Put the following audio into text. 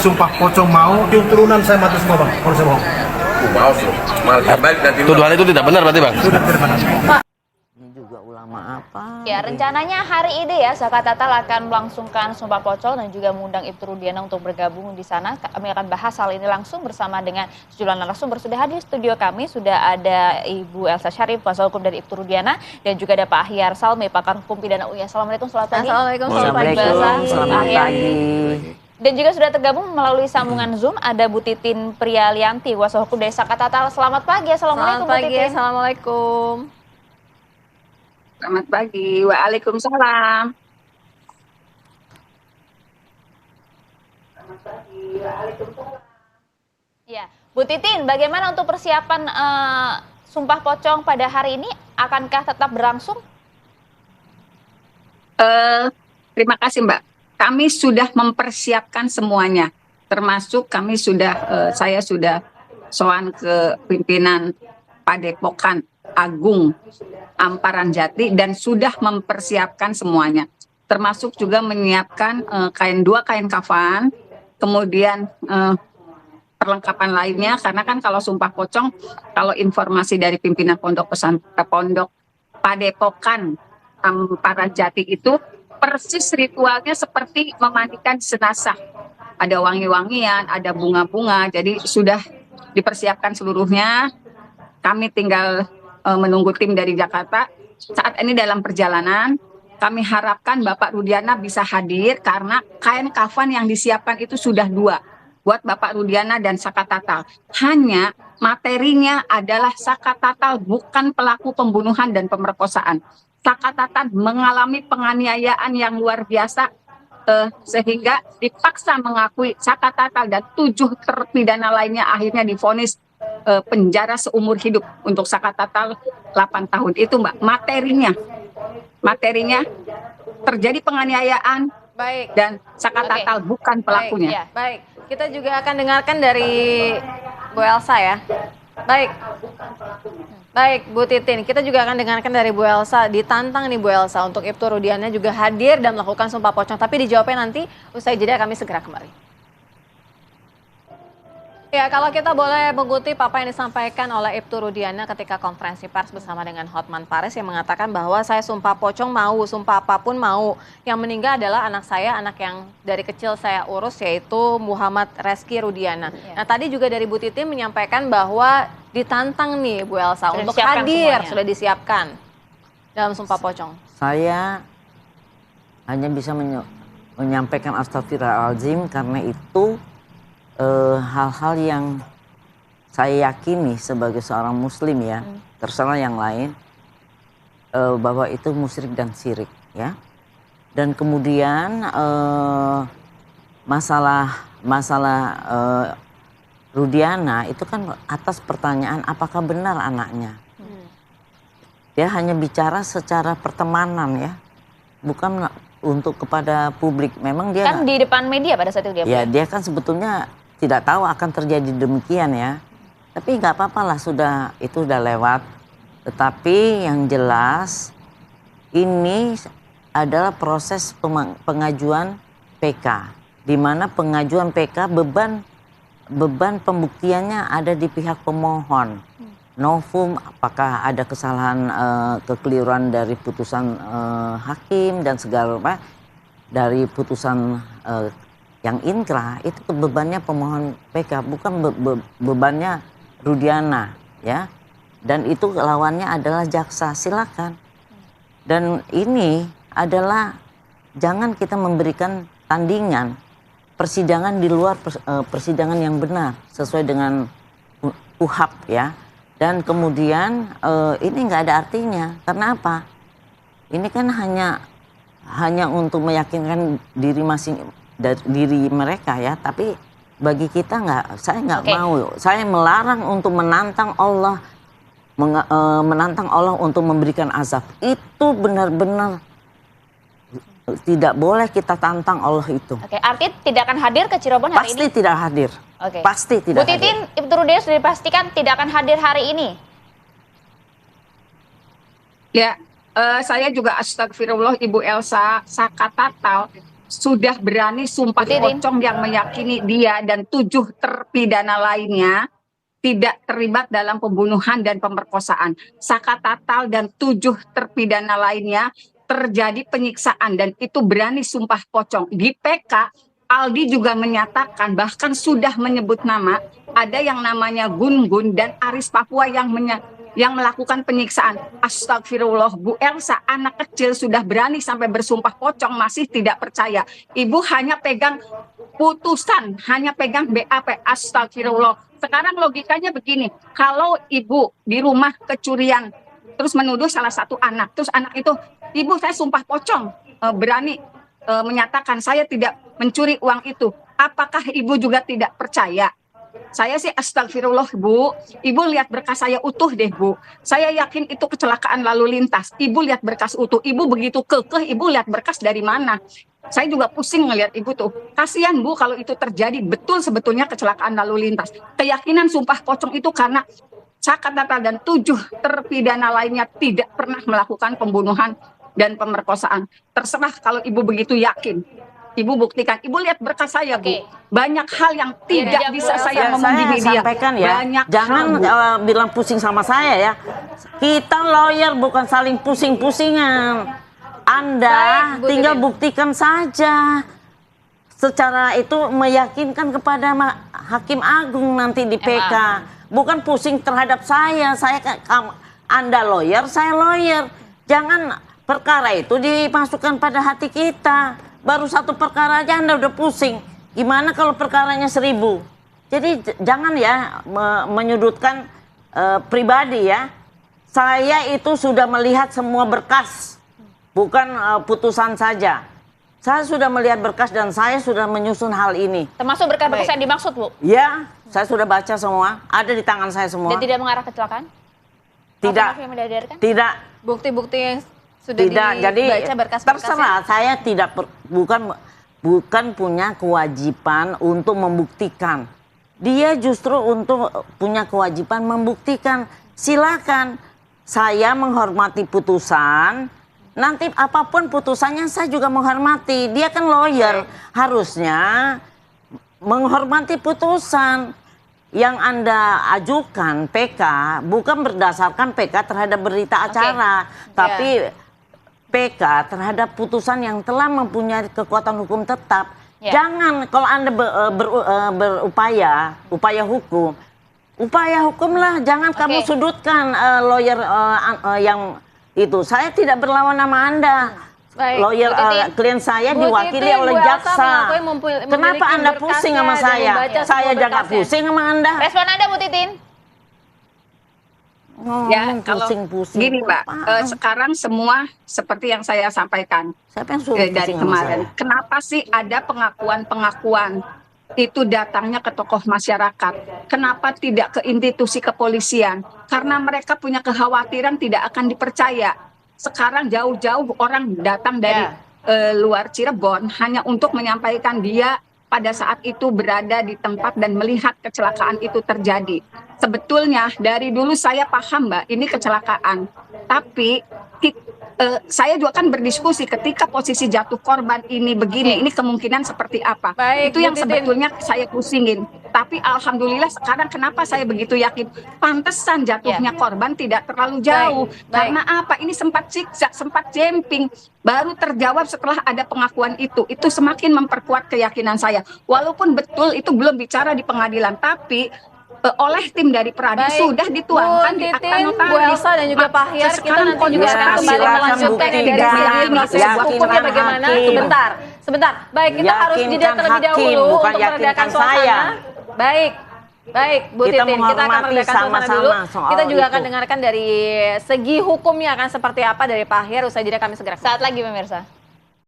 Sumpah pocong mau, yung turunan saya mati semua bang, kalau saya bohong. Mau sih, malah balik nanti. Tuduhan itu tidak benar berarti bang? Sudah tidak benar. Ini juga ulama apa? Ya, rencananya hari ini ya Zakat Natal akan melangsungkan Sumpah Pocong dan juga mengundang Ibtu Rudiana untuk bergabung di sana. Kami akan bahas hal ini langsung bersama dengan sejumlah narasumber. Sudah hadir di studio kami, sudah ada Ibu Elsa Syarif, kuasa hukum dari Ibtu Rudiana, dan juga ada Pak Ahyar Salmi, pakar hukum pidana UI. Assalamualaikum, selamat pagi. Assalamualaikum, selamat pagi. Selamat pagi. Dan juga sudah tergabung melalui sambungan Zoom ada Bu Titin Prialianti, kuasa hukum dari Zakat Natal. Selamat pagi, assalamualaikum Selamat pagi, Bu Titin. assalamualaikum. Selamat pagi, waalaikumsalam. Ya, Bu Titin, bagaimana untuk persiapan Sumpah Pocong pada hari ini? Akankah tetap berlangsung? Terima kasih Mbak. Kami sudah mempersiapkan semuanya, termasuk kami sudah, saya sudah sowan ke pimpinan Padepokan Agung Amparan Jati dan sudah mempersiapkan semuanya, termasuk juga menyiapkan dua kain kafan, kemudian perlengkapan lainnya, karena kan kalau Sumpah Pocong, kalau informasi dari pimpinan pondok Padepokan Amparan Jati itu persis ritualnya seperti memandikan jenazah. Ada wangi-wangian, ada bunga-bunga, jadi sudah dipersiapkan seluruhnya. Kami tinggal menunggu tim dari Jakarta. Saat ini dalam perjalanan, kami harapkan Bapak Rudiana bisa hadir karena kain kafan yang disiapkan itu sudah 2 buat Bapak Rudiana dan Zakat Natal. Hanya materinya adalah Zakat Natal, bukan pelaku pembunuhan dan pemerkosaan. Zakat Natal mengalami penganiayaan yang luar biasa sehingga dipaksa mengakui Zakat Natal dan 7 terpidana lainnya akhirnya divonis penjara seumur hidup. Untuk Zakat Natal 8 tahun. Itu Mbak, materinya terjadi penganiayaan. Baik. Dan Zakat Natal bukan pelakunya. Baik, ya. Baik, kita juga akan dengarkan dari Bu Elsa ya. Baik, Bu Titin, kita juga akan dengarkan dari Bu Elsa. Ditantang nih Bu Elsa untuk Ibtu Rudiana juga hadir dan melakukan Sumpah Pocong. Tapi dijawabnya nanti usai jeda, kami segera kembali. Ya, kalau kita boleh mengutip apa yang disampaikan oleh Ibtu Rudiana ketika konferensi pers bersama dengan Hotman Paris yang mengatakan bahwa saya Sumpah Pocong mau, sumpah apapun mau. Yang meninggal adalah anak saya, anak yang dari kecil saya urus, yaitu Muhammad Reski Rudiana. Nah, tadi juga dari Bu Titin menyampaikan bahwa ditantang nih Bu Elsa untuk hadir, sudah disiapkan dalam Sumpah Pocong. Saya hanya bisa menyampaikan astagfirullahaladzim karena itu hal-hal yang saya yakini sebagai seorang muslim ya, terserah yang lain, bahwa itu musyrik dan syirik ya. Dan kemudian masalah Rudiana itu kan atas pertanyaan apakah benar anaknya. Dia hanya bicara secara pertemanan ya, bukan untuk kepada publik. Memang dia kan di depan media pada saat itu ya, dia kan sebetulnya tidak tahu akan terjadi demikian ya. Tapi nggak apa-apa lah, itu sudah lewat. Tetapi yang jelas ini adalah proses pengajuan PK, di mana pengajuan PK beban pembuktiannya ada di pihak pemohon. Novum, apakah ada kesalahan kekeliruan dari putusan hakim dan segala macam dari putusan yang inkrah, itu bebannya pemohon PK, bukan bebannya Rudiana ya. Dan itu lawannya adalah jaksa, silakan. Dan ini adalah jangan kita memberikan tandingan persidangan di luar persidangan yang benar sesuai dengan UHAP ya. Dan kemudian ini nggak ada artinya. Karena apa? Ini kan hanya untuk meyakinkan diri mereka ya, tapi bagi kita saya nggak mau. Saya melarang untuk menantang Allah, menantang Allah untuk memberikan azab. Itu benar-benar tidak boleh kita tantang Allah itu. Oke, artinya tidak akan hadir ke Cirebon hari ini? Pasti tidak hadir. Oke. Pasti tidak Bu Titin, Ibtu Rudiana sudah dipastikan tidak akan hadir hari ini? Ya, saya juga astagfirullah Ibu Elsa, Zakat Natal sudah berani sumpah Bu Titin. pocong yang meyakini dia dan 7 terpidana lainnya tidak terlibat dalam pembunuhan dan pemerkosaan. Saka Tatal dan 7 terpidana lainnya terjadi penyiksaan dan itu berani sumpah pocong. Di PK, Aldi juga menyatakan bahkan sudah menyebut nama, ada yang namanya Gun Gun dan Aris Papua yang melakukan penyiksaan. Astagfirullah, Bu Elsa anak kecil sudah berani sampai bersumpah pocong masih tidak percaya. Ibu hanya pegang putusan, hanya pegang BAP. Astagfirullah. Sekarang logikanya begini, kalau ibu di rumah kecurian, terus menuduh salah satu anak, terus anak itu, ibu saya sumpah pocong, berani menyatakan saya tidak mencuri uang itu. Apakah ibu juga tidak percaya? Saya sih astagfirullah Bu, ibu lihat berkas saya utuh deh Bu. Saya yakin itu kecelakaan lalu lintas. Ibu lihat berkas utuh, ibu begitu kekeh, ibu lihat berkas dari mana? Saya juga pusing ngelihat ibu tuh. Kasihan Bu kalau itu terjadi betul sebetulnya kecelakaan lalu lintas. Keyakinan sumpah pocong itu karena Saka Tatal dan 7 terpidana lainnya tidak pernah melakukan pembunuhan dan pemerkosaan. Terserah kalau ibu begitu yakin. Ibu buktikan, ibu lihat berkas saya Bu. Oke. Banyak hal yang tidak bisa saya ngomong di media. Sampaikan ya, Banyak jangan hal, Bu. bilang pusing sama saya ya. Kita lawyer bukan saling pusing-pusingan. Anda Baik, Bu tinggal Titin. buktikan saja. Secara itu meyakinkan kepada Hakim Agung nanti di PK. Bukan pusing terhadap saya. Anda lawyer, saya lawyer. Jangan perkara itu dimasukkan pada hati kita. Baru satu perkara aja Anda udah pusing. Gimana kalau perkaranya 1000? Jadi jangan ya menyudutkan pribadi ya. Saya itu sudah melihat semua berkas. Bukan putusan saja. Saya sudah melihat berkas dan saya sudah menyusun hal ini. Termasuk berkas-berkas yang dimaksud, Bu? Ya, saya sudah baca semua. Ada di tangan saya semua. Dan tidak mengarah kecelakaan? Tidak. Novel yang mendadarkan? Tidak. Bukti-bukti yang sudah Tidak. Jadi dibaca berkas-berkasnya. terserah. Saya tidak bukan punya kewajiban untuk membuktikan. Dia justru untuk punya kewajiban membuktikan. Silakan. Saya menghormati putusan. Nanti apapun putusannya saya juga menghormati. Dia kan lawyer, harusnya menghormati putusan yang Anda ajukan PK bukan berdasarkan PK terhadap berita acara, tapi PK terhadap putusan yang telah mempunyai kekuatan hukum tetap. Jangan kalau Anda upaya hukumlah, jangan kamu sudutkan lawyer yang itu. Saya tidak berlawan nama Anda. Baik, Lawyer klien saya Bu diwakili Titin, oleh Bu Elsa jaksa. mengakui Kenapa memiliki Anda pusing sama berkasnya dan saya? membaca Saya semua jangan berkasnya. pusing sama Anda. Respon Anda, Bu Titin? Ya, kalau Pusing-pusing. gini Mbak, sekarang semua seperti yang saya sampaikan Siapa yang suruh dari pusing sama kemarin. saya? Kenapa sih ada pengakuan-pengakuan itu datangnya ke tokoh masyarakat? Kenapa tidak ke institusi kepolisian? Karena mereka punya kekhawatiran tidak akan dipercaya. Sekarang jauh-jauh orang datang dari luar Cirebon hanya untuk menyampaikan dia pada saat itu berada di tempat dan melihat kecelakaan itu terjadi. Sebetulnya dari dulu saya paham Mbak, ini kecelakaan. Tapi saya juga kan berdiskusi ketika posisi jatuh korban ini begini, ini kemungkinan seperti apa. Baik, Itu yang Bu Titin. sebetulnya saya pusingin. Tapi alhamdulillah sekarang kenapa saya begitu yakin? Pantesan jatuhnya korban tidak terlalu jauh. Baik. Karena apa? Ini sempat zigzag, sempat jumping. Baru terjawab setelah ada pengakuan itu. Itu semakin memperkuat keyakinan saya. Walaupun betul itu belum bicara di pengadilan, tapi oleh tim dari Peradi Baik, sudah dituangkan Bu di akta Titin, notaris. Bu Elsa dan juga Pak Hyar, kita Sekarang nanti juga kondisi akan kembali silakan melanjutkan ini dari buktikan, segi proses yakinkan hukumnya bagaimana. hakim. Sebentar. Baik, kita harus jeda Yakinkan terlebih hakim, dahulu bukan untuk meredakan yakinkan suasana. saya. Baik, Bu Kita Titin, kita akan menghormati meredakan suasana sama-sama dulu. soal Kita juga itu. akan dengarkan dari segi hukumnya akan seperti apa dari Pak Hyar. Usai jeda kami segera. Saat lagi pemirsa.